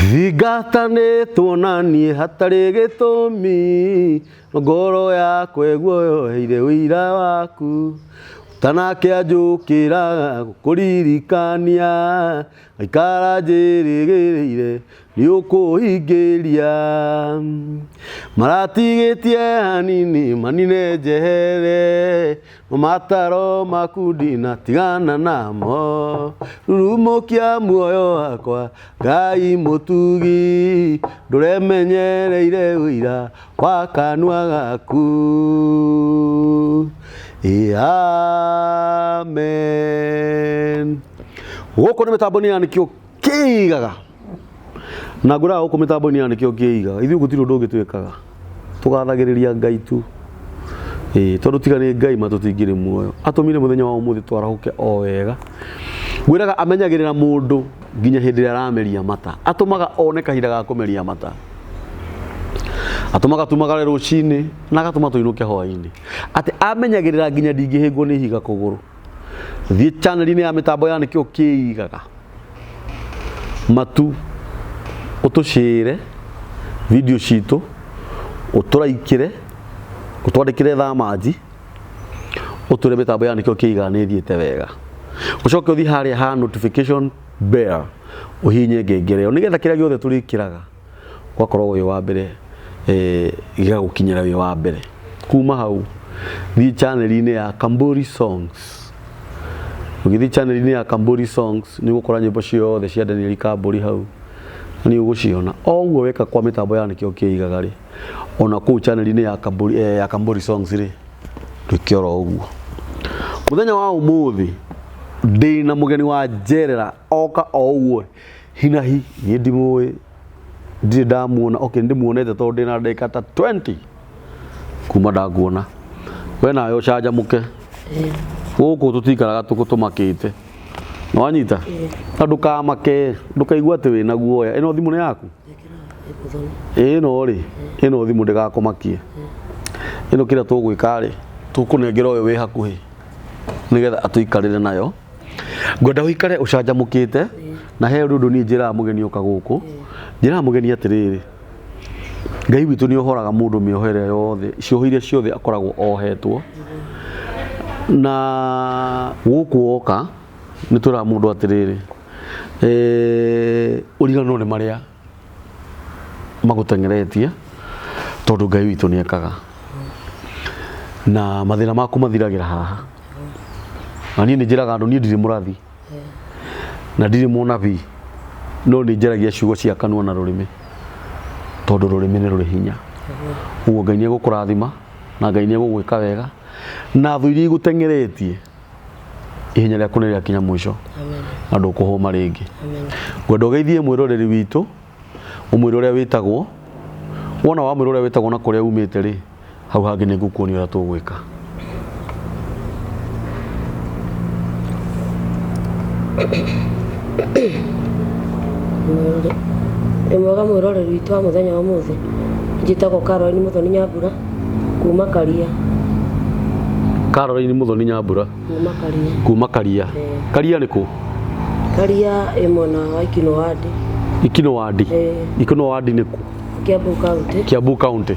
Thingata tuonanie hatarĩ gĩtũmi ngoro yakwa ĩguoyoheire ũira waku tanake anjũkĩra kũririkania aikara njĩrĩgĩrĩire nĩũkũhingĩria maratigĩtie hanini manine njehere mataro makundi na tigana namo rurumũkia muoyo wakwa Ngai mũtugi ndũremenyereire ũira wa kanua gaku Amen. Gũkũ nĩ mĩtambo-inĩ ya nĩkĩo kĩigaga na ngũraga gũkũ mĩtambo-inĩ ya nĩkĩo kĩigaga ithuĩ gũtirĩ ũndũ ũngĩ twĩkaga tũgathagĩrĩria Ngai tu tondũ tiga nĩ Ngai matũtingĩrĩ muoyo atũmire mũthenya wa ũmũthĩ twarahũke o wega ngwĩraga amenyagĩrĩra mũndũ nginya hĩndĩ ĩrĩa arameria mata atũmaga one kahinda ga kũmeria mata atũmaga tumagare rũcinĩ na agatũma tũinũke hwaĩ-inĩ atĩ amenyagĩrĩra nginya ndingĩhĩngwo nĩ ihiga kũgũrũ thiĩ channel-inĩ ya mĩtambo ya nĩkĩo kĩigaga matu ũtũshare video citũ ũtũraikĩre ũtwandĩkĩre thamaji ũtũre mĩtambo ya nĩkĩo kĩigaga nĩ thiĩte wega ũcoke ũthiĩ harĩa ha notification bell ũhinye ngengere ĩyo nĩgetha kĩrĩa gĩothe tũrĩkĩraga ũgakorwo wĩ wa mbere gĩgagũkinyĩra wĩ wa mbere kuma hau thiĩ channel-inĩ ya Kamburi Songs ũgĩthiĩ channel-inĩ ya Kamburi Songs nĩ ũgũkora nyĩmbo ciothe cia Daniel Kamburi hau nĩ ũgũciona o ũguo weka kwa mĩtambo ya nĩkĩo kĩigaga rĩ ona kũu channel-inĩ ya Kamburi Songs rĩ twĩke oro ũguo mũthenya wa ũmũthĩ ndĩna mũgeni wa njerera oka o ũguo hinahi niĩ ndimũĩ ndirĩ ndamuona ndĩmuonete tondũ ndĩna ndagĩka ta 20 kuma ndakuona we nawe ũcanjamũke gũkũ tũtikaraga tũmakĩte nĩwanyita na ndũkamake ndũkaigua atĩ wĩna guoya ĩno thimũ nĩ yaku ĩno rĩ ĩno thimũ ndĩgakũmakie ĩno kĩrĩa tũgwĩka rĩ tũkũnengera ũyũ wĩ hakuhĩ nĩgetha atũikarĩre nayo ngwenda ũikare ũcanjamũkĩte na he ũndũ niĩ njĩraga mũgeni ũka gũkũ njĩraga mũgeni atĩrĩrĩ Ngai witũ nĩ ũhoraga mũndũ mĩohere yothe cioho iria ciothe akoragwo ohetwo na gũkũ woka nĩ tũraga mũndũ atĩrĩrĩ ũriganĩrwo nĩ marĩa magũtengeretie tondũ Ngai witũ nĩ ekaga na mathĩna maku mathiragĩra haha na niĩ nĩ njĩraga andũ niĩ ndirĩ mũrathi na ndirĩ mũnabii no nĩ njaragia ciugo cia kanua na rũrĩmĩ tondũ rũrĩmĩ nĩ rũrĩ hinya ũguo Ngai nĩ egũkũrathima na Ngai nĩ egũgwĩka wega na thũ iria igũtengeretie ihenya rĩaku nĩ rĩakinya mũico na ndũkũhũma rĩngĩ ngwenda ũgeithie mwĩroreri witũ ũmwĩre ũrĩa wĩtagwo wona wamwĩra ũrĩa wĩtagwo na kũrĩa umĩte rĩ hau hangĩ nĩ ngũkuonia ũrĩa tũgwĩka mwega mwĩroreri witũ wa mũthenya wa ũmũthĩ njĩtagwo Caroline Muthoni Nyambura kuma Karia Caroline Muthoni Nyambura kuma Karia Karia nĩ kũ? Karia ĩ mwena wa Ikino Ward Ikino Ward nĩ kũ? Kiambu County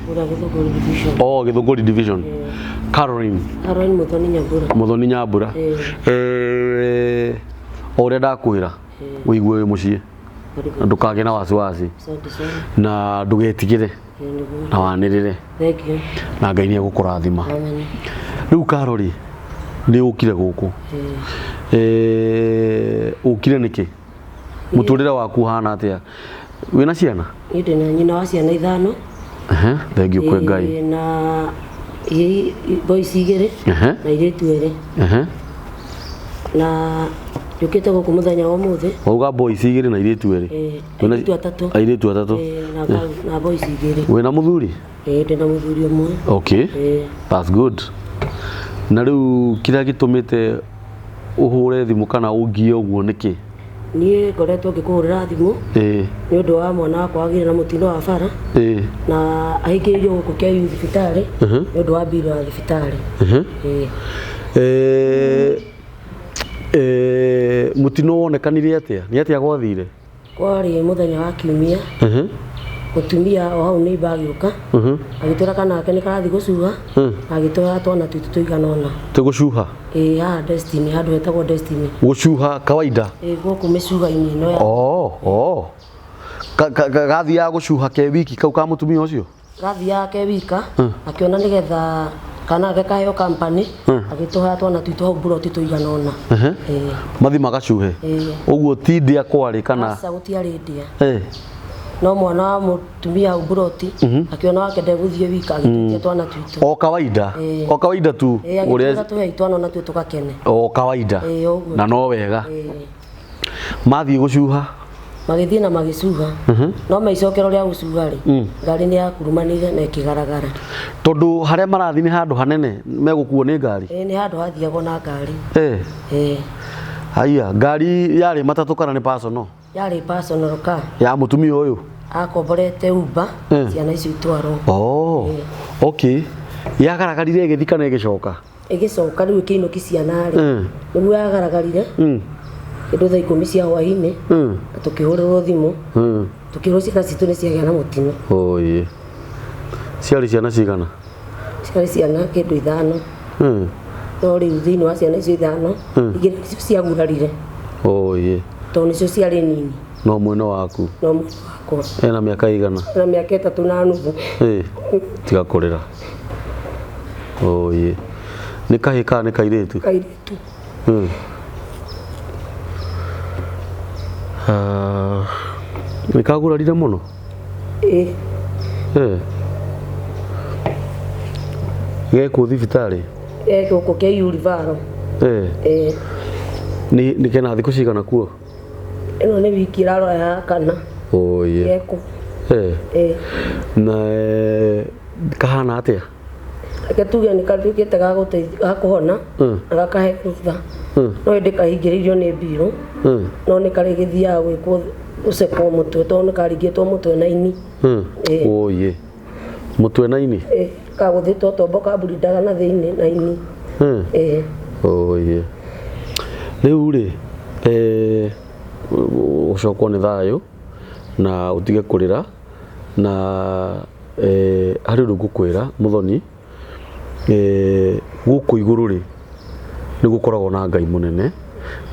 Gĩthũngũri Division Caroline Muthoni Nyambura o ũrĩa ndakwĩra wĩigue wĩ mũciĩ na ndũkagĩe na wasiwasi na ndũgetigĩre na wanĩrĩre na Ngai nĩ egũkũrathima rĩu Karori nĩ ũkire gũkũ ũkire nĩkĩ mũtũrĩre waku hana atĩa wĩna ciana? Ndĩna nyina wa ciana 5 thengiũ kwĩ Ngai na boys 2 na airĩtu 2 na njũkĩte gũkũ mũthenya wa ũmũthĩ wauga boys 2 na airĩtu 2 airĩtu 3 na boys 2 wĩna mũthuri? Ndĩna mũthuri ũmwe. Okay, that's good. Na rĩu kĩrĩa gĩtũmĩte ũhũre thimũ kana ũngie ũguo nĩkĩ? Niĩ ngoretwo ngĩkũhũrĩra thimũ nĩ ũndũ wa mwana wakwa agĩire na mũtino wa bara na ahingĩirio gũkũ kĩa youth thibitarĩ nĩ ũndũ wa mbirũ ya thibitarĩ. Mũtino wonekanire atĩa? Nĩ atĩa gwathire? kwari muthenya wa kiumia mutumia o hau ni bagioka agitwira kana ake ni karathi gucuha agitwira twana tuitu tuiganona tugucuha ha Destiny handu hetagwo Destiny gucuha kawaida guku micuha-ini ino ya gathi ya gucuha ke wiki kau ka mutumia ucio gathi yake wika akiona nigetha kana ake kaheo company agitwira twana tuitu hau buroti tuiganona mathi magacuhe uguo ti ndia kwari kana asa gutiari ndia no mwana wa mutumia hau buroti akiona wake ndeguthie wika agitwira twana tuitu o kawaida tu uria tuhe twana na tuitu gakene o kawaida na no wega mathi gucuha magithie na magicuha no maicokero ria gucuha ri ngari ni yakurumanire na ikigaragara tondu haria marathi ni handu hanene megukuo ni ngari ni handu hathiagwo na ngari haya ngari yari matatu kana ni personal yari personal car ya mutumia uyu akomborete Uber ciana icio itwaro okay yagaragarire igithi kana igicoka riu kiinuki ciana ri nigu yagaragarire kindu thaa 10 cia hwaini tukihurirwo thimu tukirwo ciana citu ni ciagia na mutino ciari ciana cigana ciari ciana kindu 5 no riu thiini wa ciana icio 5 igiri icio ciagurarire tondu nicio ciari nini no mwena waku ena miaka igana na miaka 3 na nuthu tiga kurira ni kahika ni kairitu ni kagurarire muno geko thibitari goko ke Ulivaro ni kena thiku cigana kuo ino ni wiki raro ya kana geko na kahana atia ake tuge ni katukite gakuhona agakahe rutha no ende kahingiririo ni mbiro no ni kari githia gwikwo ucekwo mutwe tondu karigitwo mutwe na ini mutwe na ini kaguthitwo tombo kaburindaga na thiini na ini riu ri ucokwo ni thayo na utige kurira na hari undu ngukwira muthoni guku iguru ri ni gukoragwo na Ngai munene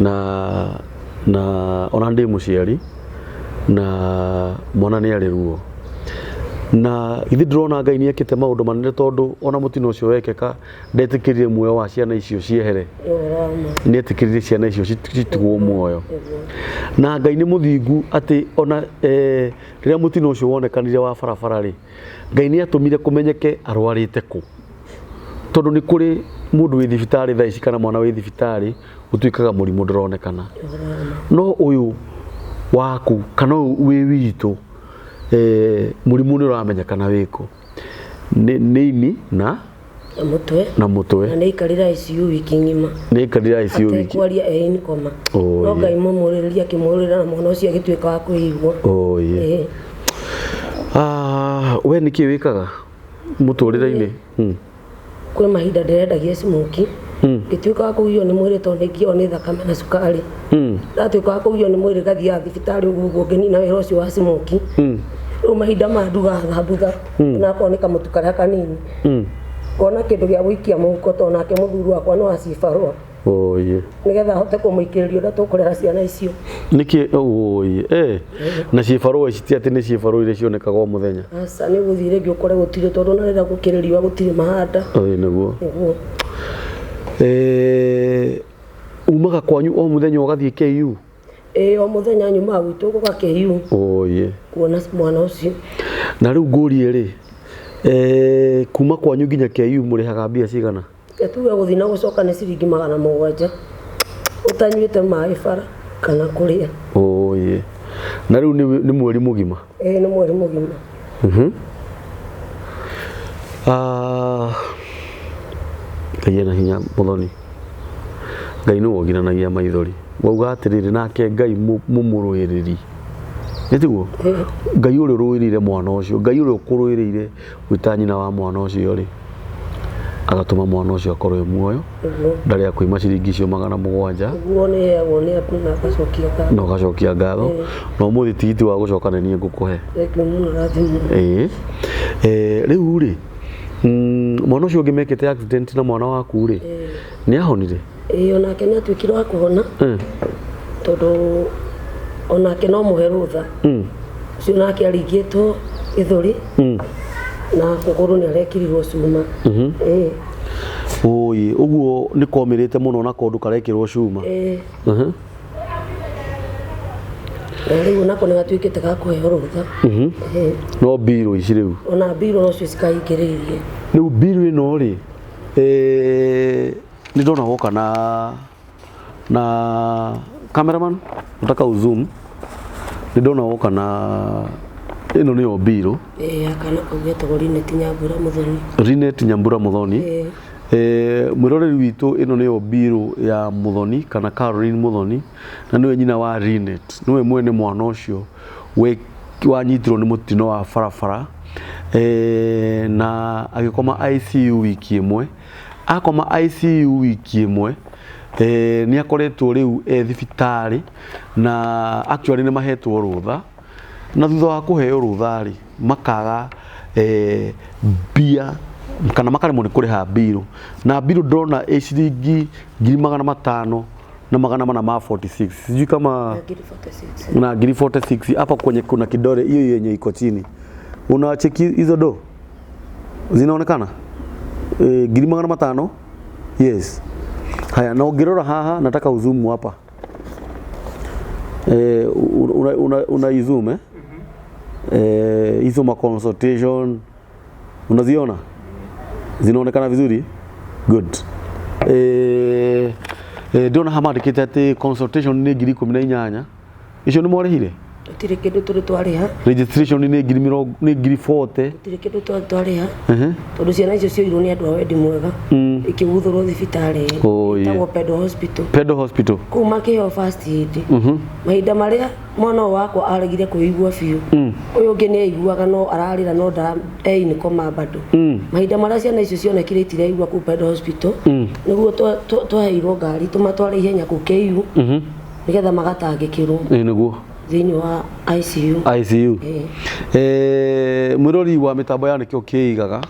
na ona ndi muciari na mwana ni ari ruo na ithi ndrona Ngai ni ekite maundu manene tondu ona mutino ucio wekeka ndetikirire muoyo wa ciana icio ciehere ni etikirire ciana icio citigwo muoyo na Ngai ni muthingu ati ona riria mutino ucio wonekanire wa barabara ri Ngai ni atumire kumenyeke arwarite ku tondu ni kuri mundu wi thibitari thaa ici kana mwana wi thibitari utuikaga murimu ndironekana no uyu waku kana wi witu murimu ni uramenyekana wiko ni na mutwe na ni karira ICU wiki ngima ni karira ICU wiki kwaria ni koma no Ngai mumuriria kimurira na mwana ucio agituika wa kuigwa we niki wikaga muturire-ini kwi mahinda ndirendagia smoki ngituika wa kugio ni mwiri tondu ngio ni thakame na cukari ndatuika wa kugio ni mwiri gathia thibitari uguo nginina wira ucio wa smoki riu mahinda ma nduga thambutha na kuoneka mutu karia kanini kona kindu gia gwikia muhuko tondu nake muthuri wakwa no acibarwa nigetha hote kumuikiririo nda tukurera ciana icio niki na cibarwa ici ati ni cibarwa ire cionekaga o muthenya asa ni guthire ngiukore gutire tondu na rira gukiririo gutire mahanda niguo umaga kwanyu o muthenya ugathie KU o muthenya nyuma gwitu guka KU kuona mwana ucio na riu ngurie ri kuma kwanyu nginya KU murihaga mbia cigana tuge guthii na gucoka ni ciringi 700 utanyuite mai bara kana kuria na riu ni mweri mugima ni mweri mugima Ngai na hinya muthoni Ngai ni woginanagia maithori wauga atiriri nake Ngai mumuruiriri nitiguo Ngai uri ruirire mwana ucio Ngai uri ukuruirire gwita nyina wa mwana ucio ri agatuma mwana ucio akorwo muoyo ndari akuima ciringi cio 700 uguo ni heagwo ni aku na gacokia ngatho no gacokia ngatho no muthi tigiti wa gucokanania ngukuhe riu ri mwana ucio ngimekete accident na mwana waku ri ni ahonire onake ni atuikire wa kuhona tondu onake no muhe rutha ucio nake aringitwo ithuri na kuguru ni arekirirwo cuma Oye, uguo ni komirite muno na kondu karekirwo cuma riu nako ni gatuikite ga kuheo rutha no biro ici riu ona biro no cio cikaingiririe riu biro ino ri ni ndona woka na cameraman utaka zoom ni ndona woka na ino ni obiro akana kaugetwo Linet Nyambura Muthoni Linet Nyambura Muthoni mwiroreri witu ino ni obiro ya Muthoni kana Caroline Muthoni na niwe nyina wa Linet niwe mwene mwana ucio we wanyitirwo ni mutino wa farafara na agikoma ICU wiki imwe akoma ICU wiki imwe ni akoretwo riu thibitari na actually ni mahetwo rutha na thutha wa kuheo rutha ri makaga bia kana makaremwo ni kuriha biro na biro ndona ciringi 500 na 446 sijui kama na 46 hapa kwenye kuna kidole hiyo yenye iko chini unacheki hizo do zinaonekana 500 yes haya na ungirora haha nataka uzoom hapa una zoom hizo ma consultation unaziona zinaonekana vizuri good ndona hamarikite ati consultation ni 18 icio ni morehire tutire kindu turi twariha registration ni 40 tutire kindu twariha tondu ciana icio cio irwo ni andu a wendi mwega ikibuthurwo thibitari tagwo Pedo Hospital kuma kiheo first aid mahinda maria mwana wakwa aregire kuigua biu uyu ngi ni aiguaga no ararira no nda ni koma bado mahinda maria ciana icio cionekire itireigua ku Pedo Hospital niguo twaheirwo ngari tumatware ihenya ku KU nigetha magatangikirwo niguo thini wa ICU mwirori wa mitambo ya nikio kiigaga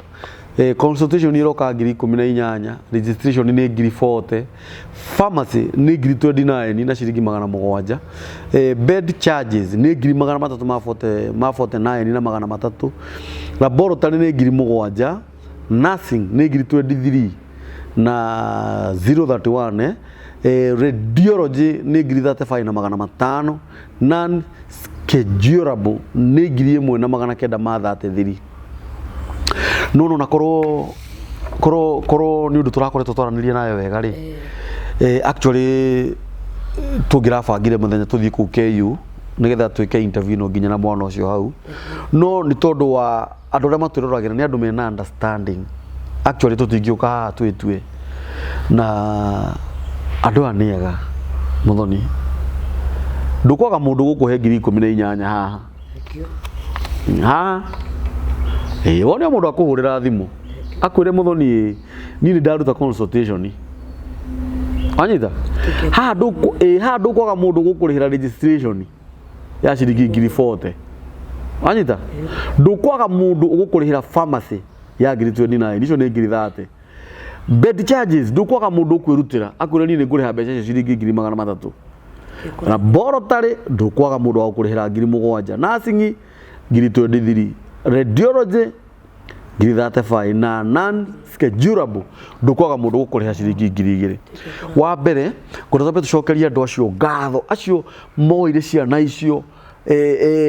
consultation iroka 18 registration ni 40 pharmacy ni 29 na ciringi 700 bed charges ni 349 na 300 laboratory ni 700 nursing ni 23 na 031 radiology ni 35 na 500 non schedulable ni 1933 no na koro ni undu turakoretwo twaranirie nayo wega ri actually tugirabangire muthenya tuthii ku KU nigetha twike interview no nginya na mwana ucio hau no ni tondu wa andu aria matwiroragire ni andu mena understanding actually tutingiuka twitue na andu aniega Muthoni ndukwaga mundu gukuhe 18 haha wone mundu akuhurira thimu akwire Muthoni ni ndaruta consultation anyita handu kwaga mundu gukurihira registration ya ciringi 40 anyita ndukwaga mundu ugukurihira pharmacy ya 29 icio ni 30 bed charges ndukwaga mundu kwirutira akwire ni nguriha mbeca ciringi 300 na laboratory ndukwaga mundu wa kurihira 700 nursing 23 radiology 35 na non schedulable ndukwaga mundu gukuriha ciringi 2000 wa mbere kutobe tucokeria andu acio ngatho acio moire ciana icio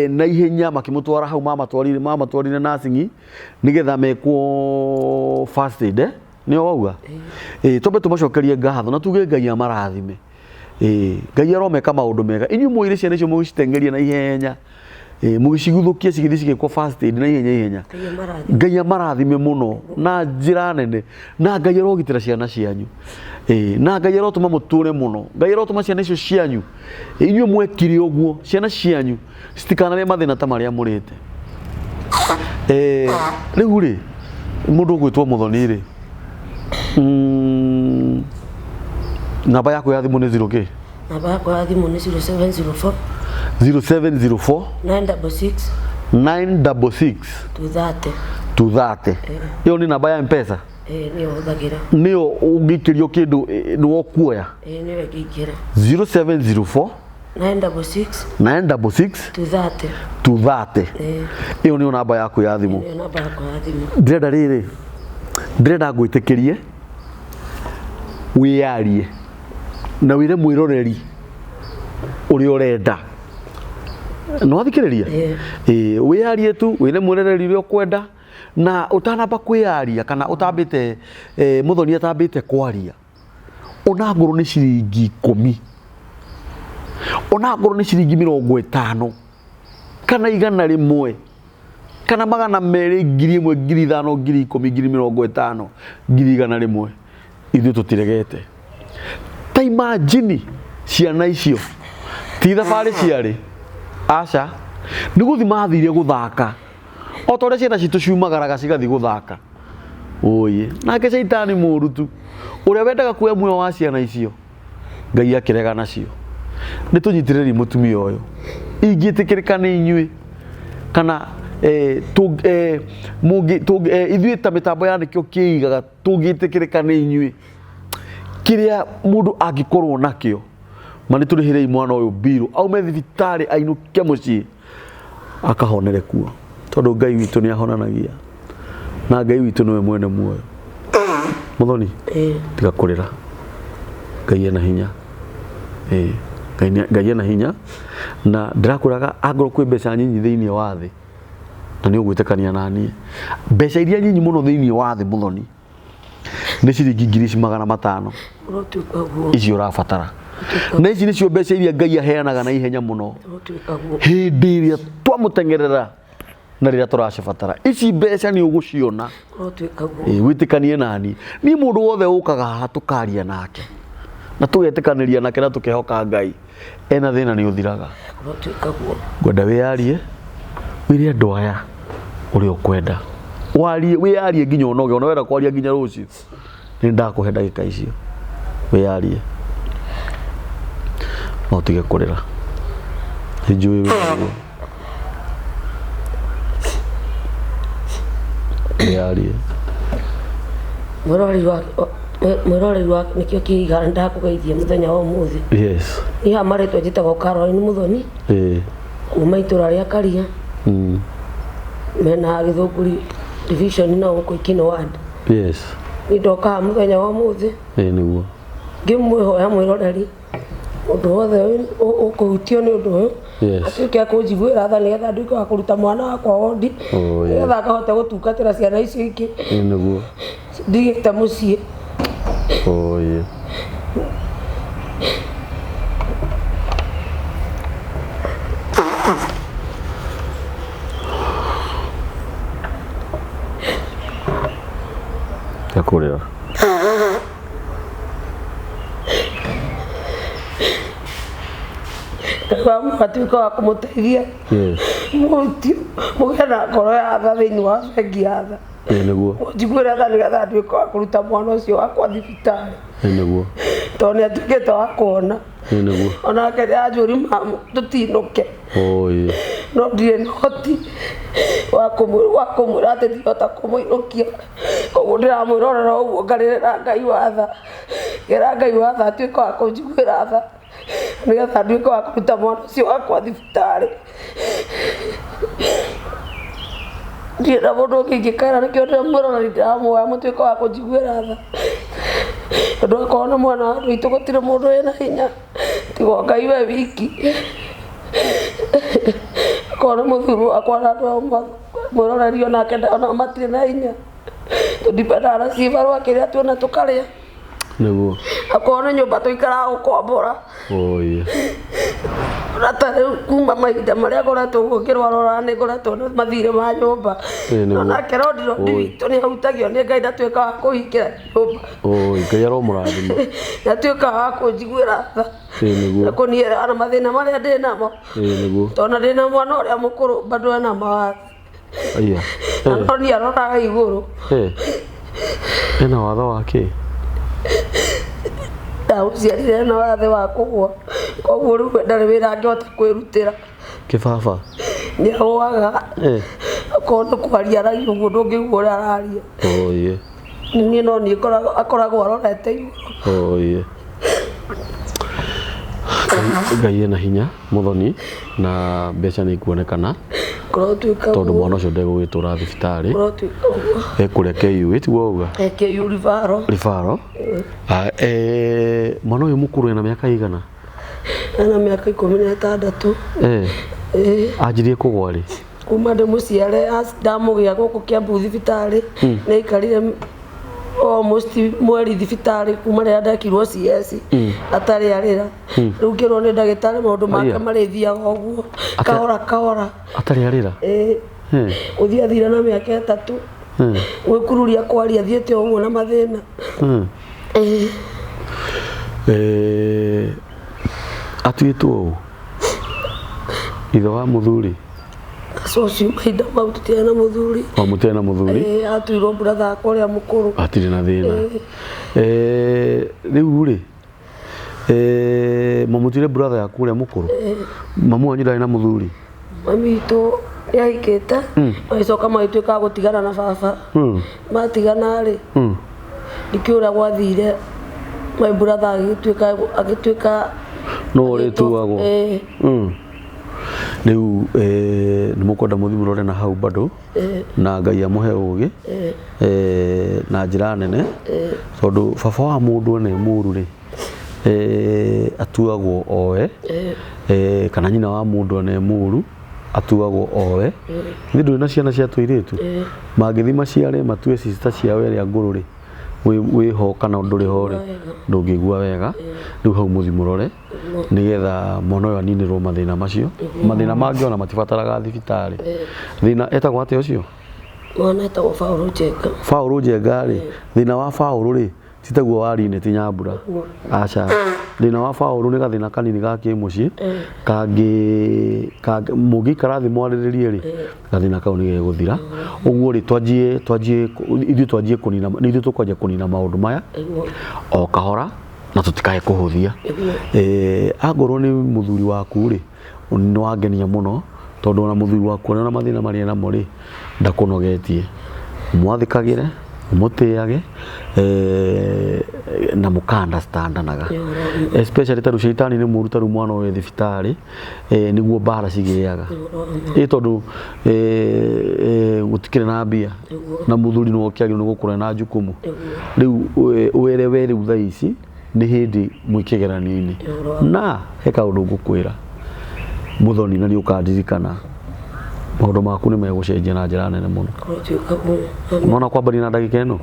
na ihenya makimutwara hau mamatwarire nursing nigetha mekwo first aid ni wauga tobe tumacokerie ngatho na tuge Ngai amarathime Ngai aromeka maundu mega inyu moire ciana icio mugicitengeria na ihenya mugiciguthukia cigithicige kwa first aid na ihenya Ngai amarathime muno na njira nene na Ngai arogitira ciana cianyu na Ngai arotuma muture muno Ngai arotuma ciana icio cianyu inyu mwekire uguo ciana cianyu citikanare mathina ta maria murite riu ri mundu gwitwo Muthoni ri Namba yako ya thimu ni 0 k? Namba yako ya thimu ni 0704 0704 966 230. Hiyo ni namba ya M-Pesa. Niyo huthagira. Niyo ungikirio kindu ni wokuoya. Niyo ngikira. 0704 966 230. Hiyo ni namba yako ya thimu. Niyo namba yako ya thimu. Ndĩrenda rĩrĩ, ndĩrenda ngwĩtĩkĩrie wĩyarie na wĩre mwĩroreri ũrĩa ũrenda. No wathikĩrĩria? Wĩyarie tu, wĩre mwĩroreri ũrĩa ũkwenda na ũtanamba kwĩyaria kana ũtambĩte Muthoni atambĩte kwaria. Ona ngoro nĩ ciringi 10. Ona ngoro nĩ ciringi 50 kana 100 kana 200, 1000, 5000, 10,000, 50,000, 100,000 ithuĩ tũtiregete. Ta imagine ciana icio ti thabarĩ ciarĩ, aca nĩ gũthi mathire gũthaka o ta ũrĩa ciana citũ ciumagaraga cigathiĩ gũthaka. Ũĩ nake Shaitani mũũru tu ũrĩa wendaga kuoya muoyo wa ciana icio, Ngai akĩrega nacio. Nĩ tũnyitĩrĩri mũtumia ũyũ, ingĩtĩkĩrĩka nĩ inyuĩ kana ithuĩ ta mĩtambo ya nĩkĩo kĩigaga tũngĩtĩkĩrĩka nĩ inyuĩ, kĩrĩa mũndũ angĩkorwo nakĩo ma nĩ tũrĩhĩrei mwana ũyũ mbirũ aume thibitarĩ ainũke mũciĩ akahonere kuo, tondũ Ngai witũ nĩ ahonanagia na Ngai witũ nĩwe mwene muoyo. Muthoni tiga kũrĩra, Ngai ena hinya. Ngai ena hinya na ndĩrakwĩraga angorwo kwĩ mbeca nyinyi thĩinĩ wa thĩ na nĩ ũgwĩtĩkania na niĩ, mbeca iria nyinyi mũno thĩinĩ wa thĩ Muthoni nĩ ciringi 500,000 icio ũrabatara, na ici nĩcio mbeca iria Ngai aheanaga na ihenya mũno hĩndĩ ĩrĩa twamũtengerera na rĩrĩa tũracibatara. Ici mbeca nĩ ũgũciona wĩtĩkanie nani. Niĩ mũndũ wothe ũkaga haha tũkaria nake na tũgetĩkanĩria nake na tũkehoka Ngai ena thĩna nĩ ũthiraga. Ngwenda wĩyarie wĩre andũ aya ũrĩa ũkwenda, wĩyarie nginya ũnoge, ona wenda kwaria nginya rũciũ nĩ ndakũhe ndagĩka icio, wĩyarie no tige kũrĩra. Nĩ njũĩ wĩyarie, wĩyarie. Mwĩroreri wa nĩkĩo kĩiga ndakũgeithia mũthenya wa ũmũthĩ. Yes. Niĩ marĩtwa njĩtagwo Caroline Muthoni kuma itũra rĩa Karia mena Gĩthũngũri division na gũkũ Ikino ward. Yes. Nĩ ndoka mũthenya wa ũmũthĩ nĩguo ngĩmwĩhoya mwĩroreri ũndũ wothe ũkũhutio nĩ ũndũ ũyũ atuĩke akũnjiguĩra tha nĩgetha nduĩke wa kũruta mwana wakwa wondi nĩgetha akahote gũtungatĩra ciana icio ingĩ nĩguo ndigĩte mũciĩ. Yakurĩra atuĩka wa kũmũteithia mũtio mũgĩa na ngoro ya tha thĩinĩ wa bengi ya tha nĩguo njiguĩre tha nĩgetha nduĩke wa kũruta mwana ũcio wakwa thibitarĩ nĩguo tondũ nĩ atuĩkĩte wa kuona nĩguo onake nĩ anjũri mamu tũtinũke no ndirĩ na ũhoti wa kũmwĩra atĩ ndihota kũmũinũkia, koguo ndĩramwĩrorera ũguo ngarĩrĩra Ngai wa tha, ngera Ngai wa tha atuĩke wa kũnjiguĩra tha nĩgetha nduĩke wa kũruta mwana ũcio wakwa thibitarĩ. Ndirĩ na mũndũ ũngĩ ingĩkaĩra nĩkĩo ndĩramwĩrorera ndĩramwoya mũtuĩke wa kũnjiguĩra tha, tondũ akorwo nĩ mwana wa andũ aitũ gũtirĩ mũndũ wĩna hinya tiga Ngai we wiki. Akorwo nĩ mũthuri wakwa na andũ mwĩroreri onake ona matirĩ na hinya tũndipendaga na cibarũa kĩrĩa tuona tũkarĩa nĩguo akorwo nĩ nyũmba tũikaraga gũkombora na tarĩu kuma mahinda marĩa ngoretwo ũguo ngĩrwara nĩ ngoretwo na mathirĩ ma nyũmba onake Rodi witũ nĩ ahutagio nĩ Ngai ndatuĩka wa kũhingĩra nyũmba. Ngai aromũrathima ndatuĩka wa kũnjiguĩra tha na kũniĩra na mathĩna marĩa ndĩ namo tondũ ndĩna mwana ũrĩa mũkũrũ bado ena mawathe na no nĩ aroraga igũrũ ena watho wake Ndaciarire na wathe wa kũgũa koguo rĩu ndarĩ wĩra angĩhota kwĩrutĩra kĩbaba nĩagũaga akorwo nĩ kwaria aragia ũguo ndũngĩigua ũrĩa araria niĩ no niĩ akoragwo arorete igũrũ Ngai ena hinya Muthoni na mbeca nĩ ikuonekana tondũ mwana ũcio ndegũgĩtũra thibitarĩ ekũrĩa KU ĩtiguo uga KU Rifaro mwana ũyũ mũkũrũ ena mĩaka igana ena mĩaka 16 anjirie kũgwa rĩ kuma ndĩmũciare ndamũgĩa gũkũ Kiambu thibitarĩ nĩ aikarire almost mweri thibitarĩ kuma rĩrĩa ndekirwo CS atarĩ arĩra rĩu ngĩrwo nĩ ndagĩtarĩ maũndũ make marĩthiaga ũguo kahora atarĩ arĩra ũthiĩ athire na mĩaka 3 gwĩkururia kwaria thiĩte ũguo na mathĩna atuĩtwo ũũ ithe wa mũthuri Socio mahinda mau tũtirĩ na mũthuri mũtirĩ na mũthuri atuirwo brother akwa ũrĩa mũkũrũ atirĩ na thĩna rĩu rĩ mamũtuire brother yaku ũrĩa mũkũrũ mamu wanyu ndarĩ na mũthuri mami witũ nĩahikĩte magĩcoka magĩtuĩka gũtigana na baba matigana rĩ nĩkĩo ũrĩa gwathire my brother agĩtuĩka no ũrĩtuagwo rĩu nĩ mũkwenda mũthi mũrore na hau bado na Ngai amũhe ũgĩ na njĩra nene tondũ baba wa mũndũ nĩ mũru rĩ atuagwo owe kana nyina wa mũndũ nĩ mũru atuagwo owe nĩ ndũrĩ na ciana cia tũirĩtu mangĩthi maciare matue sister ciao ĩrĩa ngũrũ rĩ wĩho kana ndũrĩ ho rĩ ndũngĩigua wega rĩu hau mũthi mũrore nĩgetha mwana ũyũ aninĩrwo mathĩna macio mathĩna mangĩ ona matibataraga thibitarĩ thĩna etagwo atĩa ũcio mwana etagwo Paul Njenga rĩ thĩna wa Paul rĩ titaguo wari-inĩ ti Nyambura aca thĩna wa Paul nĩ gathĩna kanini ga kĩmũciĩ mũngĩikara thĩ mwarĩrĩrie rĩ gathĩna kau nĩ gegũthira ũguo rĩ twanjie kũnina nĩ ithuĩ tũkwanjia kũnina maũndũ maya o kahora na tũtikae kũhũthia angorwo nĩ mũthuri waku rĩ nĩ wangenia mũno tondũ ona mũthuri waku ona mathĩna marĩa namo rĩ ndakũnogetie mwathĩkagĩre mũtĩage na mũka-understandanaga especially tarĩu caitani nĩ mũru tarĩu mwana ũyũ thibitarĩ nĩguo mbara cigĩaga tondũ gũtikĩrĩ na mbia na mũthuri nĩ kĩagĩrĩirwo nĩ gũkũra na jukumu rĩu werewe rĩu thaa ici nĩ hĩndĩ mwĩkĩgeranio-inĩ na he kaũndũ ngũkwĩra Muthoni na nĩ ũkandirikana maũndũ maku nĩ megũcenjia na njĩra nene mũno mwana kwambania na ndagĩka ĩno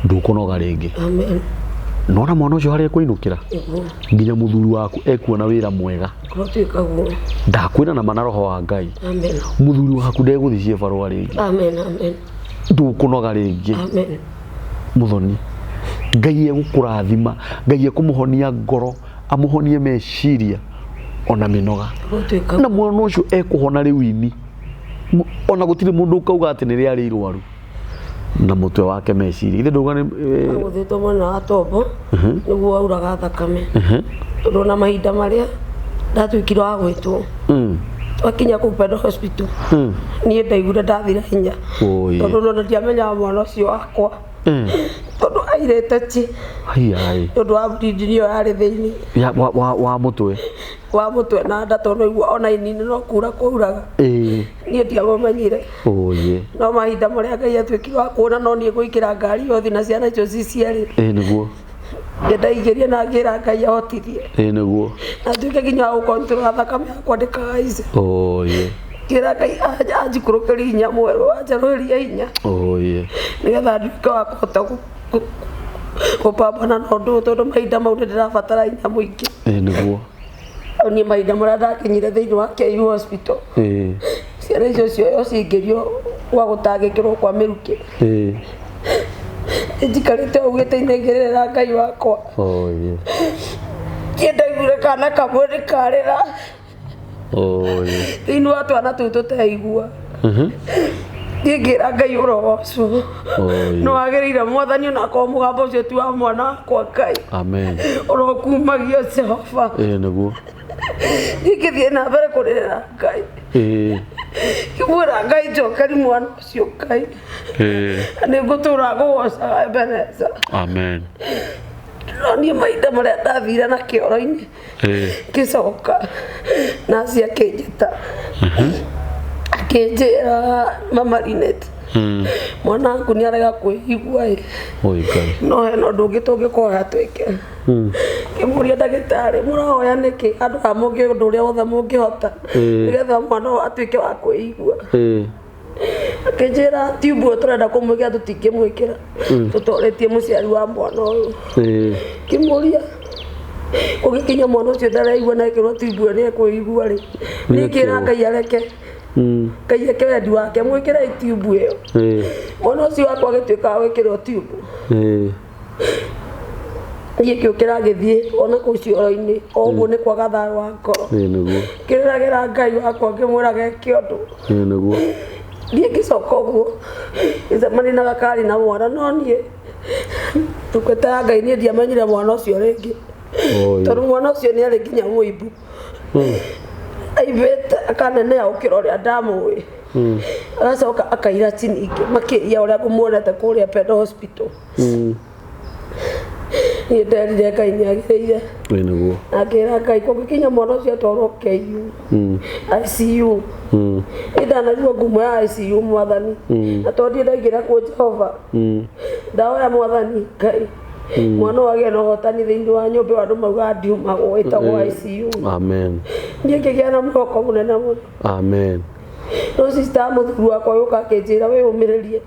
ndũkũnoga rĩngĩ nona mwana ũcio harĩa kũinũkĩra nginya mũthuri waku ekuona wĩra mwega ndakwĩra na mana roho wa Ngai mũthuri waku ndegũthiĩ barũa rĩngĩ ndũkũnoga rĩngĩ Muthoni Ngai egũkũrathima Ngai ekũmũhonia ngoro amũhonie meciria ona mĩnoga na mwana ũcio ekũhona rĩu ini ona gũtirĩ mũndũ ũkauga atĩ nĩ rĩarĩ irwaru na mũtwe wake meciria ithe ndauga gũthĩtwo mwena wa tombo nĩguo auraga thakame tondũ na mahinda marĩa ndatuĩkire wa gwĩtwo twakinya kũu Pendo Hospital niĩ ndaiguire ndathira hinya tondũ no ndiamenyaga mwana ũcio wakwa tondũ airĩte ti tondũ wa bleed nĩyo yarĩ thĩinĩ wa mũtwe na nda tondũ igua ona inini no kura kwauraga niĩ ndiamũmenyire no mahinda marĩa Ngai atuĩkire wa kuona no niĩ gũikĩra ngari yothi na ciana icio ciciarĩte nĩguo ndaingĩrie na ngĩra Ngai ahotithie nĩguo na nduĩke nginya wa gũkontrol thakame yakwa ndĩkahaice kĩra Ngai anjikũrũkĩria hinya mwerũ anjarũhĩria hinya nĩgetha nduĩke wa kũhota gũpambana na ũndũ tondũ mahinda mau nĩndĩrabatara hinya mũingĩ nĩguo niĩ mahinda marĩa ndakinyire thĩinĩ wa KU Hospital ciana icio cioyo cingĩrio gwa gũtangĩkĩrwo kwa mĩrukĩ njikarĩte ũguo gĩtĩ-inĩ Ngai wakwa ndaiguire kana kamwe nĩkarĩra thĩinĩ wa twana tũu tũteigua ngĩra Ngai ũrogoco no agĩrĩire Mwathani ona akorwo mũgambo ũcio ti wa mwana wakwa Ngai amen ũrokumagio Jehova nĩguo ngĩthiĩ na mbere kũrĩrĩra Ngai ngĩmwĩra Ngai njokeri mwana ũcio Ngai nĩ ngũtũra ngũgocaga Ebeneza amen no niĩ mahinda marĩa ndathire na kĩoro-inĩ ngĩcoka naci akĩnjĩta akĩnjĩra Mama Linet mwana waku nĩ arega kwĩigua no hena ũndũ ũngĩ tũngĩkũhoya twĩke ngĩmũria ndagĩtarĩ mũrahoya nĩkĩ andũ a mũngĩ ũndũ ũrĩa wothe mũngĩhota nĩgetha mwana atuĩke wa kwĩigua akĩnjĩra tube ũyũ tũrenda kũmwĩkĩra tũtingĩmwĩkĩra tũtwarĩtie mũciari wa mwana ũyũ ngĩmũria ũgĩkinya mwana ũcio ndaraigua na ĩkĩrwo tube ĩyo nĩ ekwĩigua rĩ nĩkĩra Ngai areke Ngai eke wendi wake mwĩkĩre tube ĩyo mwana ũcio wakwa agĩtuĩka wa gwĩkĩrwo tube niĩ ngĩũkĩra ngĩthiĩ ona kũu cioro-inĩ o ũguo nĩ kwaga thayũ wa ngoro ngĩrĩragĩra Ngai wakwa ngĩmwĩra geke ũndũ niĩ ngĩcoka ũguo ngĩcemania na gakari na mwana no niĩ ndungata ya Ngai niĩ ndiamenyire mwana ũcio rĩngĩ tondũ mwana ũcio nĩ arĩ nginya mũimbu aibĩte akaneneha gũkĩra ũrĩa ndamũĩ agacoka akaira ningĩ makĩria ũrĩa ngũmuonete kũrĩa Pendo Hospital niĩ nderire Ngai nĩ agĩrĩire na ngĩra Ngai kũngĩkinya mwana ũcio atwarwo KU ICU ndanajua ngumo ya ICU Mwathani na tondũ ndaingĩra kuo Jehova ndahoya Mwathani Ngai mwana wagĩa na ũhotani thĩinĩ wa nyũmba ĩyo andũ mauga ndiumagwo ĩtagwo ICU amen niĩ ngĩgĩa na mwĩhoko mũnene mũno amen no sister mũthuri wakwa yũka akĩnjĩra wĩyũmĩrĩrie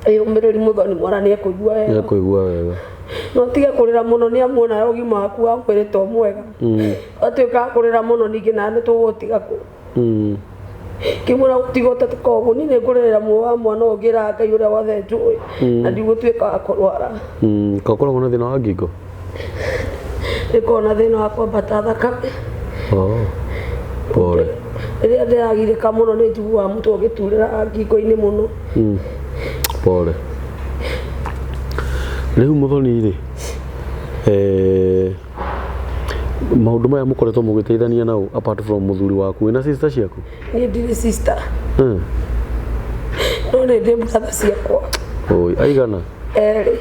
wĩyũmĩrĩrie Mũthoni mwana nĩ ekũigua wega no tige kũrĩra mũno nĩ amu ona ũgima waku wa mwĩrĩ to mwega atuĩka kũrĩra mũno ningĩ na nĩ tũgũtiga kũ ngĩmwĩra gũtiga ũtatũka ũguo niĩ nĩ ngũrĩrĩra muoyo wa mwana ũngĩra Ngai ũrĩa wothe njũĩ na ndigũtuĩka wa kũrwara gakoragwo na thĩna wa ngingo ĩkoragwo na thĩna wa kwambata thakame pole rĩrĩa ndĩragirĩka mũno nĩ njiguaga mũtwe ũgĩturĩra ngingo-inĩ mũno pole rĩu Mũthoni rĩ maũndũ maya mũkoretwo mũgĩteithania nao apart from mũthuri waku wĩna sister ciaku niĩ ndirĩ sister no nĩ ndĩ brother ciakwa aigana erĩ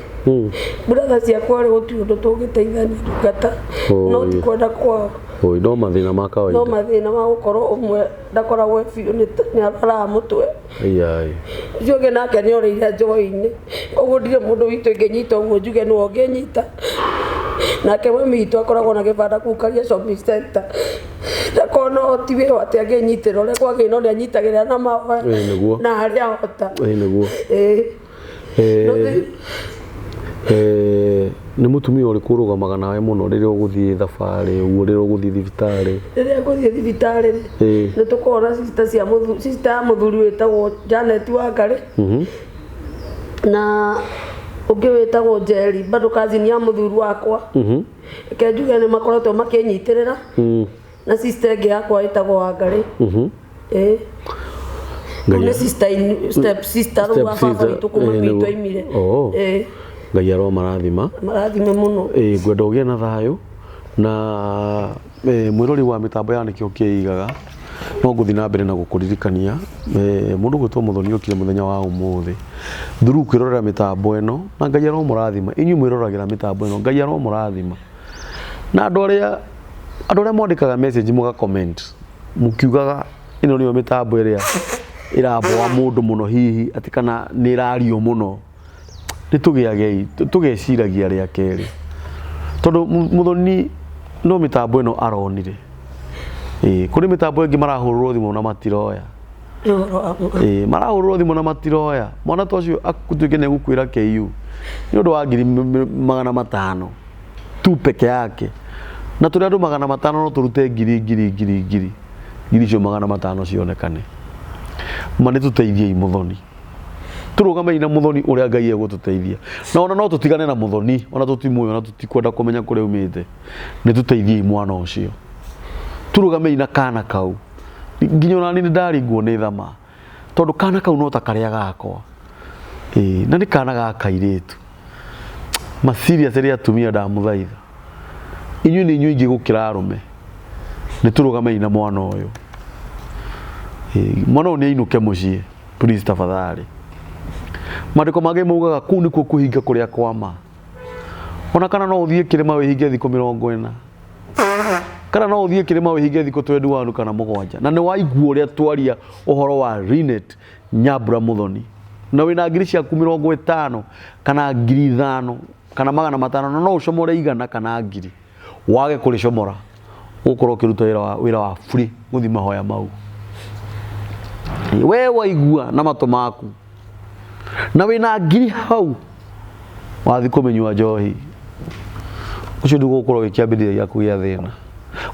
brother ciakwa rĩ gũtirĩ ũndũ tũngĩteithania ndungata no ti kwenda kwao no mathĩna ma kawaida no mathĩna ma gũkorwo ũmwe ndakoragwo biũ nĩ arwaraga mũtwe ũcio ũngĩ nake nĩ orĩire njohi-inĩ ũguo ndirĩ mũndũ witũ ingĩnyita ũguo njuge nĩwe ũngĩnyita nake mami witũ akoragwo na gĩbanda kũu Karia Shopping Center ndakorwo no ti wĩra atĩ angĩnyitĩra ũrĩa kwagĩrĩire no nĩ anyitagĩrĩra na mahoya na harĩa ahota nĩ mũtumia ũrĩkũ ũrũgamaga nawe mũno rĩrĩa ũgũthiĩ thabarĩ ũguo rĩrĩa ũgũthiĩ thibitarĩ rĩrĩa ngũthiĩ thibitarĩ nĩ tũkoragwo na sister ya mũthuri wĩtagwo Janet Wangarĩ na ũngĩ wĩtagwo Njeri bado cousin ya mũthuri wakwa reke njuge nĩ makoretwo makĩnyitĩrĩra na sister ĩngĩ yakwa ĩtagwo Wangarĩ nĩ step sister wa baba witũ kuma gwitũ aimire Ngai aromarathima marathime mũno ngwenda ũgĩe na thayũ na mwĩrori wa mĩtambo ya nĩkĩo kĩigaga no ngũthiĩ na mbere na gũkũririkania mũndũ gwĩtwo Mũthoni okire mũthenya wa ũmũthĩ through kwĩrorera mĩtambo ĩno na Ngai aromũrathima inyuĩ mwĩroragĩra mĩtambo ĩno Ngai aromũrathima na andũ arĩa mwandĩkaga message mũga comment mũkiugaga ĩno nĩyo mĩtambo ĩrĩa ĩramboa mũndũ mũno hihi atĩ kana nĩ ĩrario mũno nĩ tũgeciragia rĩa kerĩ tondũ Mũthoni no mĩtambo ĩno aronire kũrĩ mĩtambo ĩngĩ marahũrĩrwo thimũ na matiroya marahũrĩrwo thimũ na matiroya mwana ta ũcio agũtuĩke nĩ egũkwĩra KU nĩ ũndũ wa 500,000 tu peke yake na tũrĩ andũ 500 no tũrute ngiri icio 500 cionekane nĩ tũteithie Mũthoni tũrũgame na Mũthoni ũrĩa Ngai egũtũteithia na ona no tũtigane na Mũthoni ona tũtimuoyo ona tũtikwenda kũmenya kũrĩa umĩte nĩ tũteithie mwana ũcio tũrũgame na kana kau nginya ona nĩ ndaringwo nĩ thama tondu kana kau no ta karia gakwa na ni kana gaka iritu ma serious ria atumia ndamuthaitha inyu ni inyu ingi gukira arume ni turugame na mwana uyu mwana uyu ni ainuke mucii please tafadhali mandiko mage mugaga kuu nikuo kuhinga kuria kwama ona kana no uthie kirima wihinge thiko 40 kana no uthie kirima wihinge thiko 21 kana 7 na ni waigua uria twaria uhoro wa Linet Nyambura Muthoni na wina ngiri cia 50 kana 5,000 kana 500 no ucomore 100 kana 1000 wage kuricomora ukorwo kiruta wira wa free guthi mahoya mau we waigua na mato maku na wina ngiri hau wathi kumenywa njohi ucio ndugukorwo gikiambithia gya kugia thina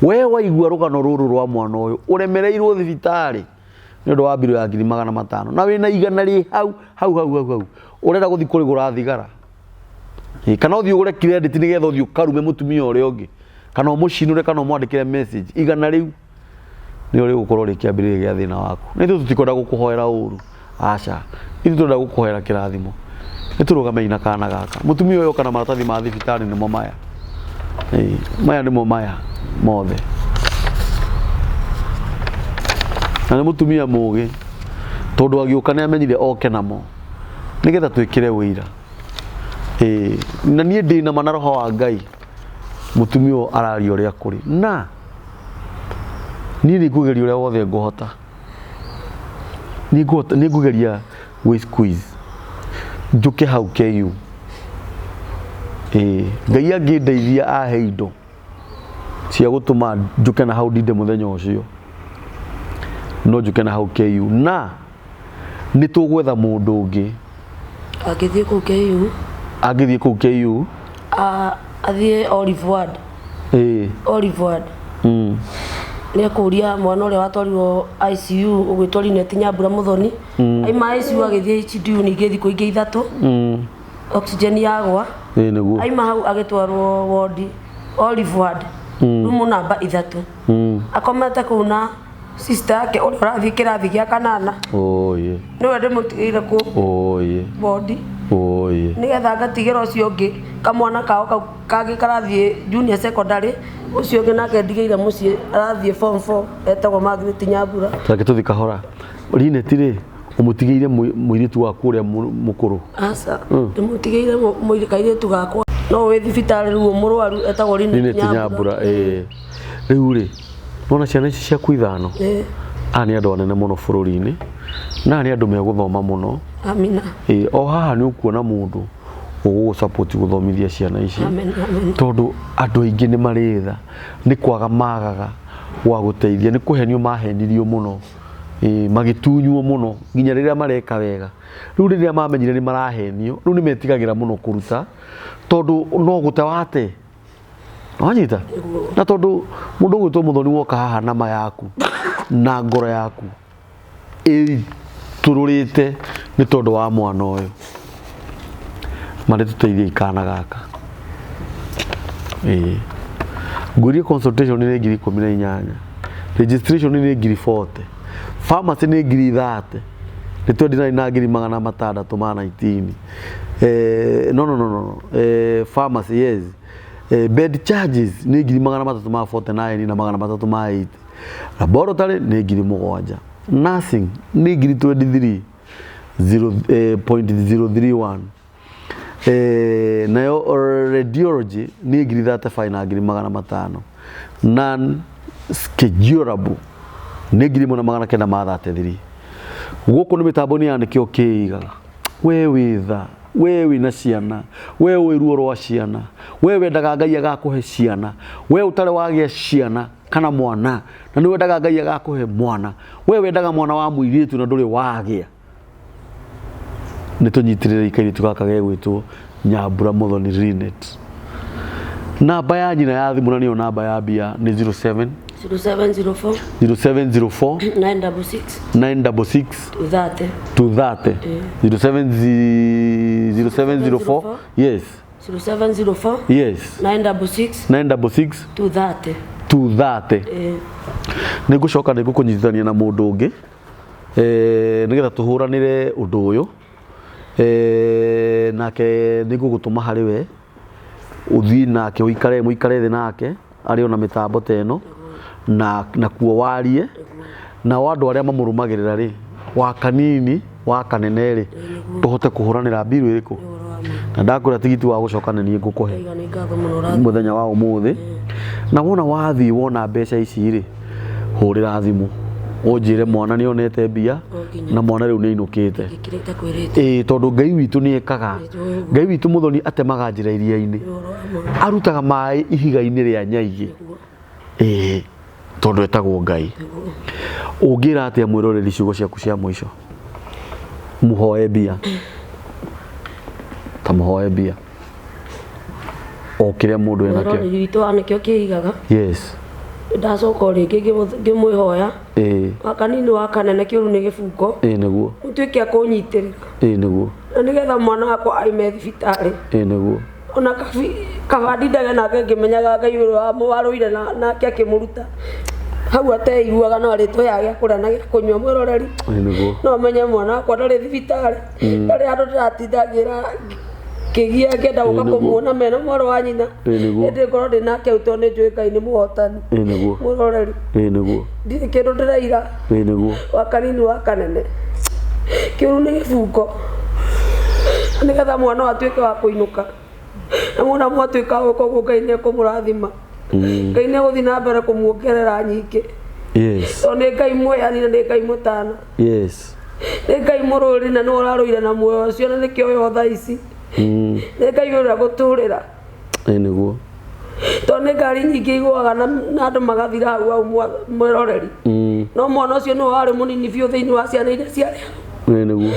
we waigua rugano ruru rwa mwana uyu uremereirwo thibitari ni ndu wa biru ya 500 na wina igana ri hau urenda guthi kurigura thigara kana uthi ugure credit ni getha uthi ukarume mutumia uria ungi kana umucinure kana umwandikire message igana riu ni uri gukorwo rikiambithia gya thina waku ni tutikwenda gukuhoera uru aca ithu turenda gukuhoera kirathimo ni turugame ina kana gaka mutumia uyu kana maratathi ma thibitari ni mo maya maya ni mo maya mothe na mutumia mugi tondu agiuka ni amenyire oke namo nigetha twikire wira na nie ndi na manaroho wa Ngai mutumia arari uria kuri na nie ni kugeria uria wothe nguhota ni ngugeria we squeeze njuke hau KU Ngai angindeithia ahe indo cia gutuma njuke na hau ndinde muthenya ucio no njuke na hau KU na ni tugwetha mundu ungi agithie ku KU athie Oliveward Oliveward ni kuria mwana uria watwarirwo ICU ugwitwa Linet Nyambura Muthoni aima ICU agithie HDU ni gethi kuingia ithatu oxygen yagwa niguo aima hau agitwarwo ward Oliveward rumu namba 3 akomete kuna sister yake uria urathie kirathi gia 8 no wende mutigire ku body nigetha ngatigira ucio ungi kamwana kao kage karathie junior secondary ucio ungi nake ndigeire mucii arathie form 4 etagwo Margaret Nyambura take tuthi kahora Linet ri umutigeire muiritu waku uria mukuru asa ndimutigeire muirikairetu gakwa no we thibitari ru murwaru etagwo Linet Nyambura riu ri nona ciana ici cia kuithano ani andu anene muno bururi-ini na ni andu meguthoma muno amina o haha ni ukuona mundu ugu support guthomithia ciana ici tondu andu aingi ni maritha ni kwaga magaga wa guteithia ni kuhenio mahenirio muno magitunywo muno nginya riria mareka wega riu riria mamenyire ni marahenio riu ni metigagira muno kuruta tondu no gute wate wanyita na tondu mundu gwitwo Muthoni woka haha na ma yaku na ngoro yaku tururite ni tondu wa mwana uyu mari tuteithie ikana gaka ngurie consultation ni 18,000 registration ni 40,000 pharmacy ni 30,000 ni 29,619 no pharmacy yes bed charges ni 349 na 308 laboratory ni 7,000 nursing ni 23,031 nayo radiology ni 35,500 non schedulable ni 1,933 guku ni mitambo ni yanikio kiigaga we witha we wina ciana we wiruo rwa ciana we wendaga Ngai agakuhe ciana we utare wagia ciana kana mwana na ni wendaga Ngai agakuhe mwana we wendaga mwana wa muiritu na nduri wagia ni tunyitirira ikairitu gaka gegwitwo Nyambura Muthoni Linet namba ya nyina ya thimu na niyo namba ya bia ni 0704 966 230 0704 yes 0704 yes 966 230 nigucoka nigukunyitithania na mundu ungi nigetha tuhuranire undu uyu nake nigugutuma hari we uthi nake muikare thi nake ari ona mitambo teno na kuo warie na wandu aria mamurumagirira ri wa kanini wa kanene ri tuhote kuhuranira mbiru iriku na ndakura tigiti wa gucokana ni ngukuhe muthenya wa umuthi na wona wathi wona mbeca ici ri hurira thimu unjire mwana ni onete mbia na mwana riu ni inukite tondu Ngai witu ni ekaga Ngai witu muthoni atemaga njira iria-ini arutaga mai ihiga-ini ria nyaigi tondu etagwo Ngai ungira atia mwiroreri ciugo ciaku cia mwisho muhoe mbia ta muhoe mbia o kiria mundu ena kio witu anikio kiigaga yes ndacoka ringi ngimwihoya akanini wa kanene kiuru ni gibungo niguo utuike akunyitirira niguo na nigetha mwana wakwa aime thibitari niguo ona kabandi ndage nake ngimenyaga Ngai uri waruire nake akimuruta hau ateiguaga no ritwa ya gya kuria na gya kunywa mwiroreri niguo no menye mwana wakwa ndari thibitari ndari andu ndiratindangira kigia ngenda guka kumuona mena mwaro wa nyina ndi ngoro ndi nake uto ni njui Ngai ni muhotani niguo mwiroreri niguo ndi kindu ndiraira niguo wa kanini wa kanene kiuru ni gibungo nigetha mwana atuike wa kuinuka na mwana mwatuika wa gukorwo Ngai ni kumurathima Ngai ni guthi na mbere kumuongerera nyingi yes to ni Ngai mweyani na ni Ngai mutana yes ni Ngai mururi na no uraruire na muoyo ucio na nikio yo thaa ici ni Ngai ura guturira niguo to ni ngari nyingi igwaga na andu magathira hau au mwiroreri no mwana ucio no wari munini biu thiini wa ciana iria ciari niguo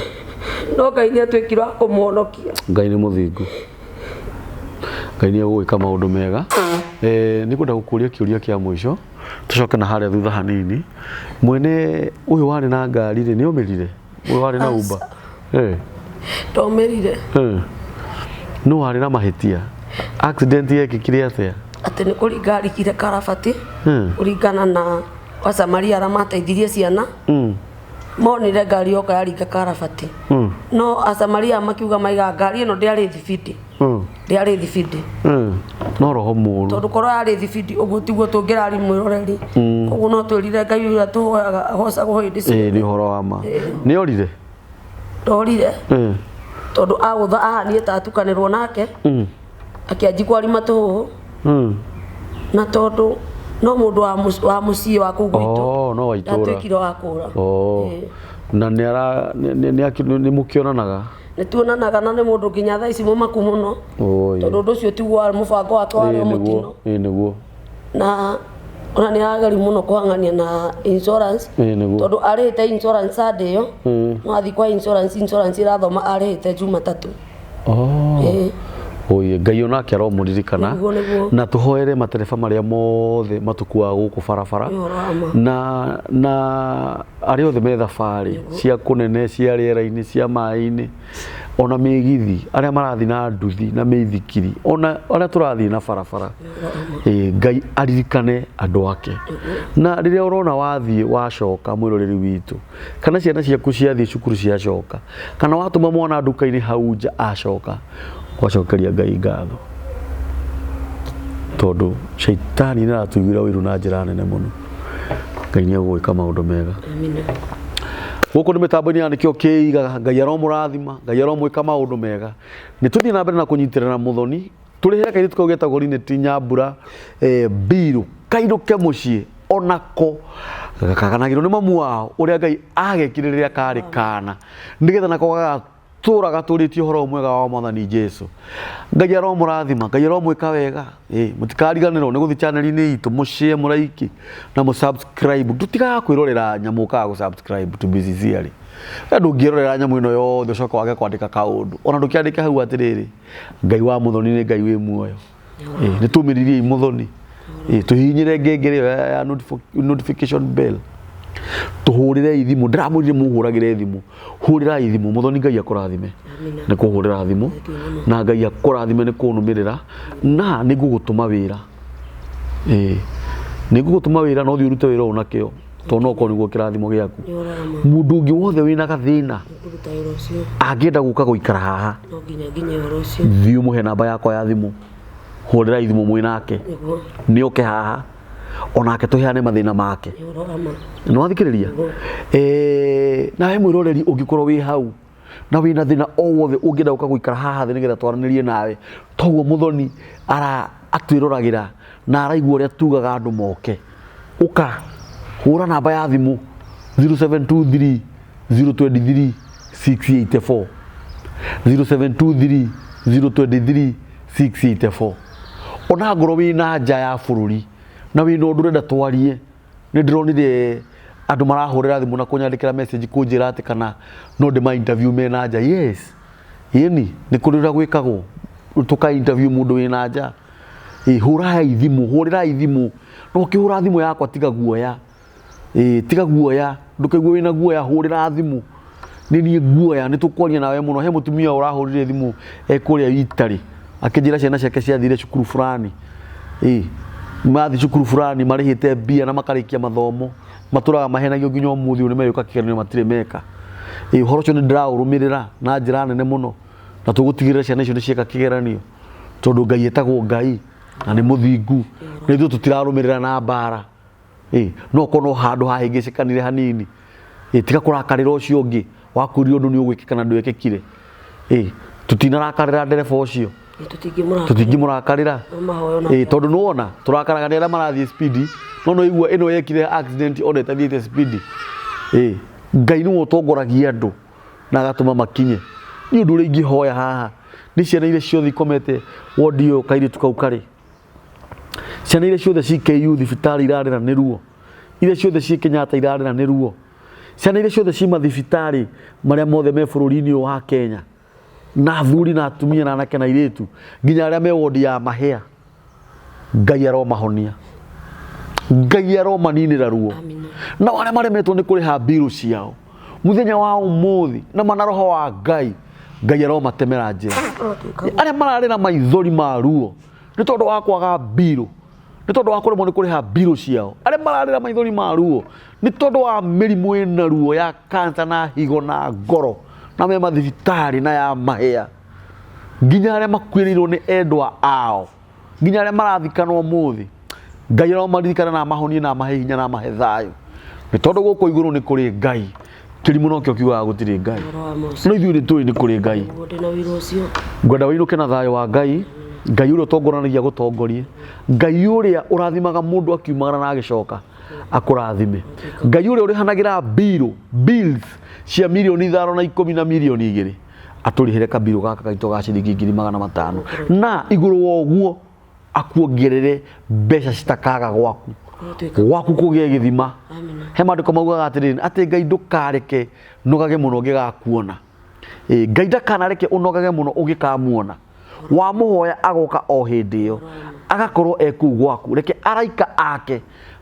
no Ngai ni atwikirwo kumuhonokia Ngai ni muthingu Ngai ni egwika maundu mega nikwenda gukuria kiuria kia mwisho tucoke na haria thutha hanini mwene uyu wari na ngari ri ni umirire uyu wari na Uber tomerire no wari na mahitia accident yekikire atia ati ni kuringa arikire karabati kuringana na Wasamaria aria mateithirie ciana monire ngari yoka yaringa karabati no Asamaria makiuga maiga ngari ino ndiari thibidi ndiari thibidi no roho muru tondu korwo yari thibidi uguo tiguo tungirari mwiroreri uguo no twirire Ngai uria tuhoyaga hocagwo hindi ciothe ni horo wa ma ni orire ndorire tondu agutha ahanie tatukanirwo nake akianjikwa rima tuhu na tondu no mundu wa mucii wa kuu gwitu no waitura atwikire wa kura na ni mukionanaga nituonanaga na ni mundu nginya thaa ici mumaku muno tondu undu ucio tiguo wari mubango wake wari mutino niguo na ona ni agari muno kuhangania na insurance tondu arihite insurance Sunday yo mwathi kwa insurance irathoma arihite Jumatatu oye Ngai onake aromuririkana na tuhoere matereba maria mothe matukua guku barabara na aria othe me thabari cia kunene cia riera-ini cia mai-ini ona migithi aria marathi na nduthi na mithikiri ona aria turathi na barabara Ngai aririkane andu ake na riria urona wathi wacoka mwiroreri witu kana ciana ciaku ciathi cukuru ciacoka kana watuma mwana nduka-ini hau nja acoka wacokeria Ngai ngatho tondu shaitani na atugira wiru na njira nene muno Ngai ni egwika maundu mega amina guku ni mitambo-ini ya nikio kiigaga Ngai aromurathima Ngai aromwika maundu mega ni tuthie na mbere na kunyitirana muthoni turihire kairitu kau getagwo Lineti Nyambura mbiru kairuke mucii onako gakaganagirwo ni mamu wao uria Ngai agekire riria kari kana nigetha nako tura gaturitie horo mwega wa Mwathani Jesu Ngai aromurathima Ngai aromwika wega mutikariganirwo ni guthi channel-ini itu mushare muraiki na mu subscribe tutiga kwirorera nyamu ka gu subscribe to BCC ari ndungirorera nyamu ino yothe ucoka wage kwandika kaundu ona ndukiandika hau atiriri Ngai wa muthoni ni Ngai wi muoyo ni tumiririe muthoni tuhinyire ngengere ya notification bell tuhurire ithimu ndiramurire muhuragire ithimu hurira ithimu muthoni Ngai akurathime ni kuhurira thimu na Ngai akurathime ni kunumirira na ni gugutuma wira ni gugutuma wira no thi urute wira unakio tono ko niguo kirathimo giaku mundu ungi wothe wina gathina angienda guka guikara haha no nginya horo ucio thiu muhe namba yakwa ya thimu hurira ithimu mwinake ni oke haha onake tuheane mathina make no athikiriria nawe mwiroreri ungikorwo wi hau na wina thina o wothe ungienda guka guikara haha thi nigetha twaranirie nawe toguo muthoni ara atwirораgira na araigua uria tugaga andu moke uka hura namba ya thimu 0723 023 684 0723 023 684 ona ngoro wina nja ya bururi na wina undu renda twarie ni ndironire andu marahurira thimu na kunyandikira message kunjira ati kana no de my interview mena nja yes yeni ni kurira gwikagwo tuka interview mundu wina nja hura ithimu hurira ithimu no kihura thimu yakwa tiga guoya tiga guoya ndukaigua wina guoya hurira thimu ni guoya ni tukworia nawe muno he mutumia urahurire thimu kuria Itari akijira ciana ciake ciathire cukuru fulani mathi cukuru fulani marihite bia na makarikia mathomo maturaga mahenagio nginya umuthi ni meyuka kigeranio matire meka horo cio ni ndirarumirira na njira nene muno na tugutigirira ciana icio ni cieka kigeranio tondu Ngai etagwo Ngai na ni muthingu ni thu tutirarumirira na mbara no kono handu hahingicikanire hanini tiga kurakarira ucio ungi wakurio ndu ni ugwikika na ndwekekire tutinarakarira ndereba ucio tutingimurakarira tondu nuona turakaraga ni aria marathie speed no igua ino yekire accident ona tathiete speed Ngai ni utongoragia andu na agatuma makinye ni undu uri ingihoya haha ni ciana ile ciothe ikomete wodio kairi tukaukari ciana ile ciothe CKU thibitari irarira ni ruo ile ciothe ci Kenyatta irarira ni ruo ciana ile ciothe ci mathibitari maria mothe me bururi-ini wa Kenya na thuri na atumia na anake na iritu nginya aria me wodi ya mahea Ngai aromahonia Ngai aromaninira ruo na wale maremetwo ni kuriha biru ciao muthenya wa umuthi na manaroho wa Ngai aromatemera njira aria marari na maithori ma ruo ni tondu wa kwaga biru ni tondu wa kuremwo ni kuriha biru ciao aria marari na maithori ma ruo ni tondu wa mirimu ina ruo ya kansa na higo na ngoro na me mathibitari na ya mahea nginya aria makwirirwo ni endwa ao nginya aria marathikanwo muthi Ngai aromaririkana na mahonie na mahe hinya na mahe thayo ni tondu guku iguru ni kuri Ngai kirimu no kio kiugaga gutiri Ngai no ithuĩ ni tui ni kuri Ngai ngwenda winuke na thayo wa Ngai Ngai uria utongoranagia gutongorie Ngai uria urathimaga mundu akiumagara na agicoka akurathime Ngai uria urihanagira bills cia milioni 5 na 10 na milioni 2 aturihere kabiru gaka gaito ga ciringi 500 na iguru wa uguo akuongerere mbeca citakaga gwaku kugie githima he mandiko maugaga atiriri ati Ngai ndukareke nogage muno ngigakuona Ngai ndakanareke unogage muno ugikamuona wa muhoya agoka o hindi iyo agakorwo eku gwaku reke araika ake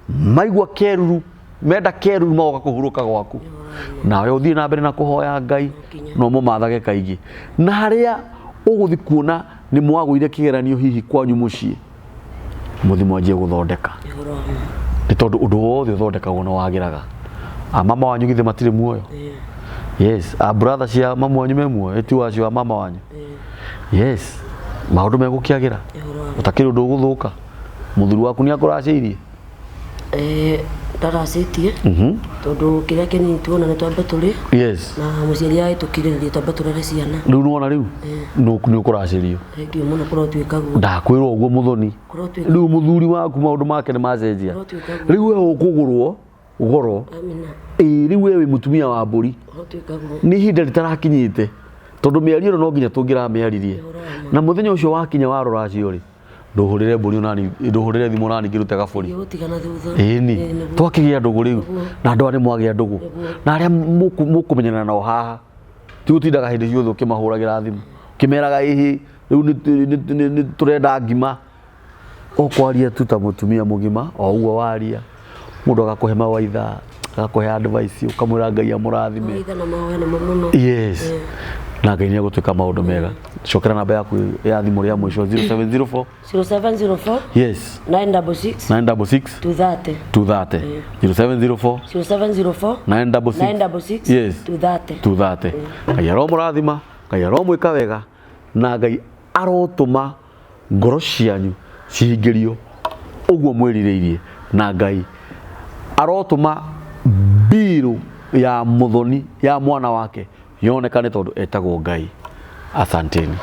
maigwa keruru menda keruru magoka kuhuruka gwaku nawe uthie na mbere na kuhoya Ngai no mumathage kaingi na haria uguthi kuona ni mwagwire kigeranio hihi kwanyu mucii muthi mwanjie guthondeka ni tondu undu wothe uthondekagwo no wagiraga mama wanyu githe matire muoyo yes brother cia mama wanyu me muoyo eti wacio mama wanyu yes maundu megukiagira utakiri undu guthuka muthuri waku ni akuraciirie ndaracitie tondu kiria kinini tuona ni twambe turi yes na muciari aitukiririe twambe turere ciana riu nuona riu ni ukuracirio ndio muno kurwo twikagwo ndakwirwo uguo muthoni riu muthuri waku maundu make ni macenjia riu we ukugurwo goro riu we mutumia wa mburi ni hinda ritarakinyite tondu miario no nginya tungira miaririe na muthenya ucio wakinya warora cio ri nduhurire mburi nani nduhurire thimu nani ngirute gaburi ni twakigia ndugu riu na andu ani mwagia ndugu na aria mukumenyana nao haha ti gutindaga hindi ciothe ukimahuragira thimu kimeraga ihi riu ni turenda ngima okwaria tu ta mutumia mugima o uguo waria mundu agakuhe mawaitha agakuhe advice ukamwira Ngai amurathime mawaitha na mahoya na muno yes na Ngai nĩegũtwĩka maũndũ mega. Cokera namba yaku ya thimũ rĩa mũico 0704 0704 yes 966 966 230 0704 0704 966 yes 230 Ngai aromũrathima, Ngai aromwĩka wega, na Ngai arotũma ngoro cianyu cihingĩrio ũguo mwĩrirĩirie, na Ngai arotũma mbirũ ya mũthoni ya mwana wake yonekane tondũ etagwo Ngai. Asanteni.